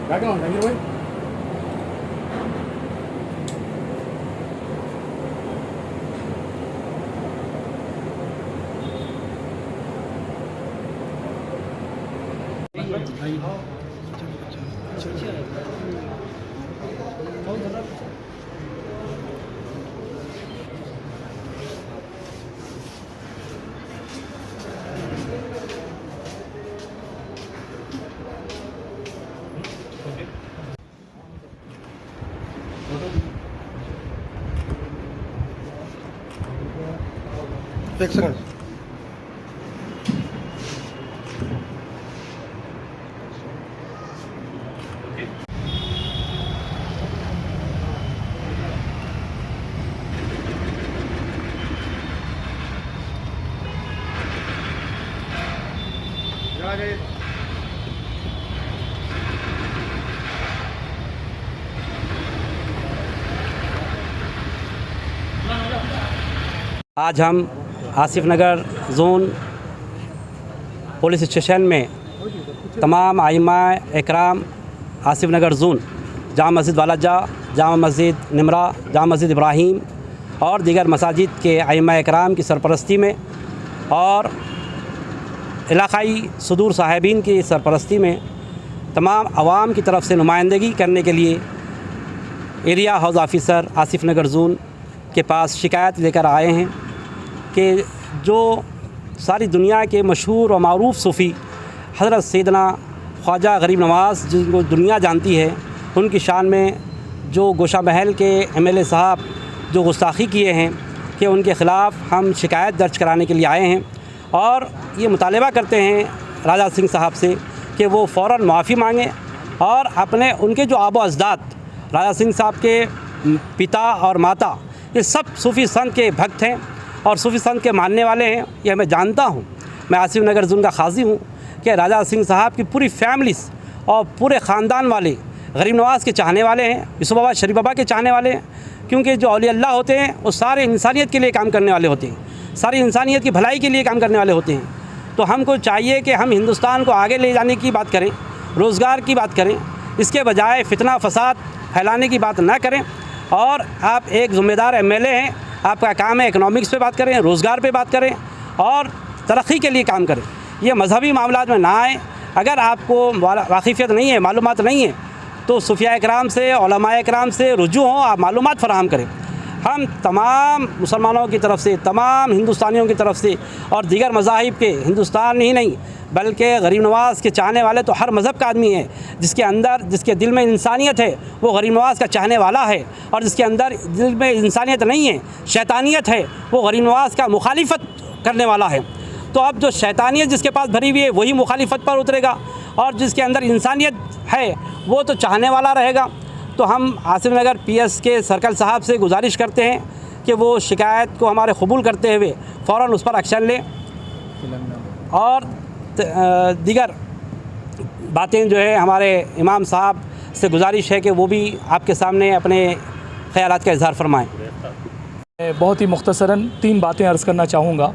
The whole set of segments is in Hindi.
Gagal, lagi boy. एक सेकंड। आज हम आसिफ नगर ज़ोन पुलिस स्टेशन में तमाम आइमा इकराम आसिफ नगर ज़ोन जामा मस्जिद वालाजा, जामा मस्जिद निमरा, जामा मस्जिद इब्राहीम और दीगर मसाजिद के आइमा इकराम की सरपरस्ती में और इलाक़ाई सदूर साहिबीन की सरपरस्ती में तमाम आवाम की तरफ से नुमाइंदगी करने के लिए एरिया हाउस ऑफिसर आसिफ नगर ज़ोन के पास शिकायत लेकर आए हैं कि जो सारी दुनिया के मशहूर और मारूफ़ सूफ़ी हज़रत सैयदना ख्वाजा गरीब नवाज़ जिनको दुनिया जानती है, उनकी शान में जो गोशा महल के एमएलए साहब जो गुस्ताखी किए हैं कि उनके ख़िलाफ़ हम शिकायत दर्ज कराने के लिए आए हैं और ये मुतालबा करते हैं राजा सिंह साहब से कि वो फ़ौरन माफ़ी मांगें और अपने उनके जो आबो अजदाद राजा सिंह साहब के पिता और माता ये सब सूफ़ी संत के भक्त हैं और सूफ़ी संत के मानने वाले हैं। ये मैं जानता हूँ, मैं आसिफ नगर ज़ोन का खाजी हूँ कि राजा सिंह साहब की पूरी फैमिली और पूरे ख़ानदान वाले गरीब नवाज़ के चाहने वाले हैं, यूसुफ बाबा शरीफ बाबा के चाहने वाले हैं, क्योंकि जो औलिया अल्लाह होते हैं वो सारे इंसानियत के लिए काम करने वाले होते हैं, सारी इंसानियत की भलाई के लिए काम करने वाले होते हैं। तो हमको चाहिए कि हम हिंदुस्तान को आगे ले जाने की बात करें, रोज़गार की बात करें, इसके बजाय फितना फसाद फैलाने की बात ना करें। और आप एक ज़िम्मेदार एमएलए हैं, आपका काम है इकनॉमिक्स पे बात करें, रोज़गार पे बात करें और तरक्की के लिए काम करें। ये मजहबी मामलात में ना आए। अगर आपको वाक़िफ़ियत नहीं है, मालूमात नहीं है, तो सूफिया इकराम से, उलमा इकराम से रुजू हों, आप मालूमात फ़राहम करें। हम तमाम मुसलमानों की तरफ से, तमाम हिंदुस्तानियों की तरफ से और दीगर मज़ाहिब के, हिंदुस्तान ही नहीं बल्कि गरीब नवाज़ के चाहने वाले तो हर मज़हब का आदमी है, जिसके दिल में इंसानियत है वो गरीब नवाज़ का चाहने वाला है, और जिसके अंदर दिल में इंसानियत नहीं है, शैतानियत है, वो गरीब नवाज़ का मुखालिफत करने वाला है। तो अब जो शैतानियत जिसके पास भरी हुई है वही मुखालिफत पर उतरेगा, और जिसके अंदर इंसानियत है वो तो चाहने वाला रहेगा। तो हम आसिफ नगर पीएस के सर्कल साहब से गुजारिश करते हैं कि वो शिकायत को हमारे कबूल करते हुए फ़ौरन उस पर एक्शन लें और दीगर बातें जो है हमारे इमाम साहब से गुजारिश है कि वो भी आपके सामने अपने ख़यालात का इज़हार फरमाएँ। बहुत ही मुख्तसरन 3 बातें अर्ज़ करना चाहूँगा।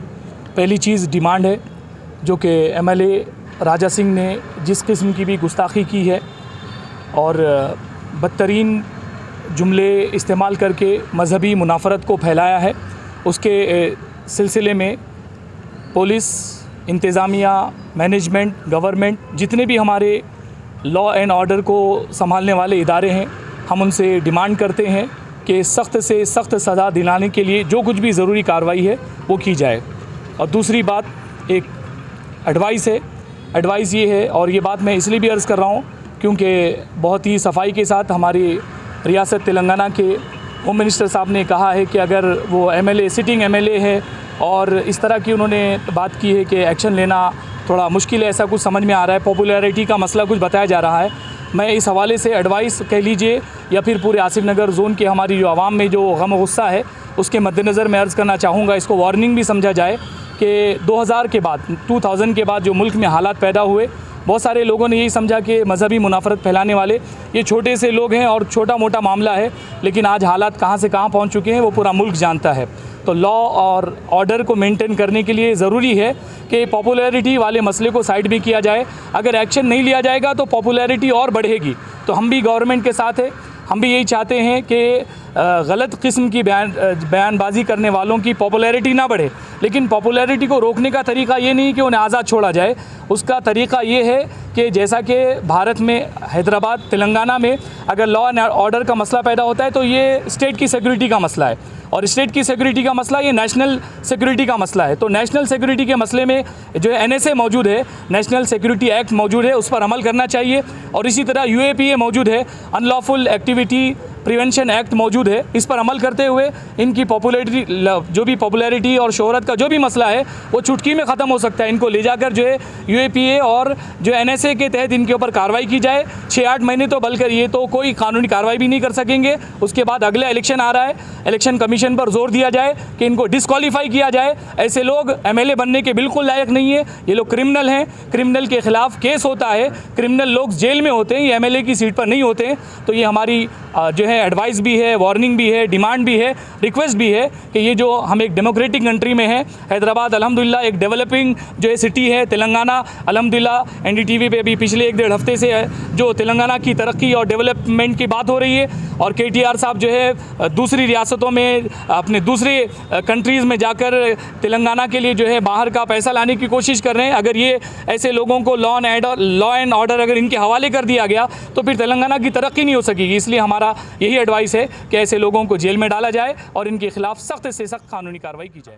पहली चीज़ डिमांड है जो कि एमएलए राजा सिंह ने जिस किस्म की भी गुस्ताखी की है और बदतरीन जुमले इस्तेमाल करके मज़हबी मुनाफरत को फैलाया है, उसके सिलसिले में पुलिस, इंतज़ामिया, मैनेजमेंट, गवर्नमेंट, जितने भी हमारे लॉ एंड ऑर्डर को संभालने वाले इदारे हैं, हम उनसे डिमांड करते हैं कि सख्त से सख्त सज़ा दिलाने के लिए जो कुछ भी ज़रूरी कार्रवाई है वो की जाए। और दूसरी बात, एक एडवाइस है। एडवाइस ये है, और ये बात मैं इसलिए भी अर्ज़ कर रहा हूँ क्योंकि बहुत ही सफाई के साथ हमारी रियासत तेलंगाना के होम मिनिस्टर साहब ने कहा है कि अगर वो एमएलए, सिटिंग एमएलए है और इस तरह की उन्होंने बात की है कि एक्शन लेना थोड़ा मुश्किल है, ऐसा कुछ समझ में आ रहा है। पॉपुलैरिटी का मसला कुछ बताया जा रहा है। मैं इस हवाले से एडवाइस कह लीजिए या फिर पूरे आसिफ नगर ज़ोन के हमारी जो आवाम में जो गम गुस्सा है उसके मद्देनज़र मैं अर्ज़ करना चाहूँगा, इसको वार्निंग भी समझा जाए कि 2000 के बाद जो मुल्क में हालात पैदा हुए, बहुत सारे लोगों ने यही समझा कि मजहबी मुनाफरत फैलाने वाले ये छोटे से लोग हैं और छोटा मोटा मामला है, लेकिन आज हालात कहाँ से कहाँ पहुँच चुके हैं वो पूरा मुल्क जानता है। तो लॉ और ऑर्डर को मेंटेन करने के लिए ज़रूरी है कि पॉपुलैरिटी वाले मसले को साइड में किया जाए। अगर एक्शन नहीं लिया जाएगा तो पॉपुलैरिटी और बढ़ेगी। तो हम भी गवर्नमेंट के साथ हैं, हम भी यही चाहते हैं कि गलत किस्म की बयानबाजी करने वालों की पॉपुलैरिटी ना बढ़े, लेकिन पॉपुलैरिटी को रोकने का तरीका ये नहीं कि उन्हें आज़ाद छोड़ा जाए। उसका तरीका ये है कि जैसा कि भारत में हैदराबाद, तेलंगाना में अगर लॉ एंड ऑर्डर का मसला पैदा होता है तो ये स्टेट की सिक्योरिटी का मसला है, और स्टेट की सिक्योरिटी का मसला ये नेशनल सिक्योरिटी का मसला है। तो नेशनल सिक्योरिटी के मसले में जो NSA मौजूद है, नेशनल सिक्योरिटी एक्ट मौजूद है, उस पर अमल करना चाहिए। और इसी तरह UAPA मौजूद है, अनलॉफुल एक्टिविटी प्रिवेंशन एक्ट मौजूद है। इस पर अमल करते हुए इनकी पॉपुलैरिटी, जो भी पॉपुलैरिटी और शोहरत का जो भी मसला है वो चुटकी में ख़त्म हो सकता है। इनको ले जाकर जो है UAPA और जो NSA के तहत इनके ऊपर कार्रवाई की जाए। 6-8 महीने तो बल्कि ये तो कोई कानूनी कार्रवाई भी नहीं कर सकेंगे। उसके बाद अगला इलेक्शन आ रहा है, इलेक्शन कमीशन पर जोर दिया जाए कि इनको डिस्क्वालीफाई किया जाए। ऐसे लोग MLA बनने के बिल्कुल लायक नहीं है, ये लोग क्रिमिनल हैं, क्रिमिनल के ख़िलाफ़ केस होता है, क्रिमिनल लोग जेल में होते हैं, ये MLA की सीट पर नहीं होते हैं। तो ये हमारी जो है एडवाइस भी है, वार्निंग भी है, डिमांड भी है, रिक्वेस्ट भी है कि ये जो हम एक डेमोक्रेटिक कंट्री में हैं, हैदराबाद अल्हम्दुलिल्लाह एक डेवलपिंग जो है सिटी है, तेलंगाना अल्हम्दुलिल्लाह NDTV पे भी पिछले 1-1.5 हफ्ते से जो तेलंगाना की तरक्की और डेवलपमेंट की बात हो रही है। और KTR साहब जो है दूसरी रियासतों में, अपने दूसरे कंट्रीज़ में जाकर तेलंगाना के लिए जो है बाहर का पैसा लाने की कोशिश कर रहे हैं। अगर ये ऐसे लोगों को लॉ एंड ऑर्डर अगर इनके हवाले कर दिया गया तो फिर तेलंगाना की तरक्की नहीं हो सकेगी। इसलिए हमारा यही एडवाइस है कि ऐसे लोगों को जेल में डाला जाए और इनके खिलाफ सख्त से सख्त कानूनी कार्रवाई की जाए।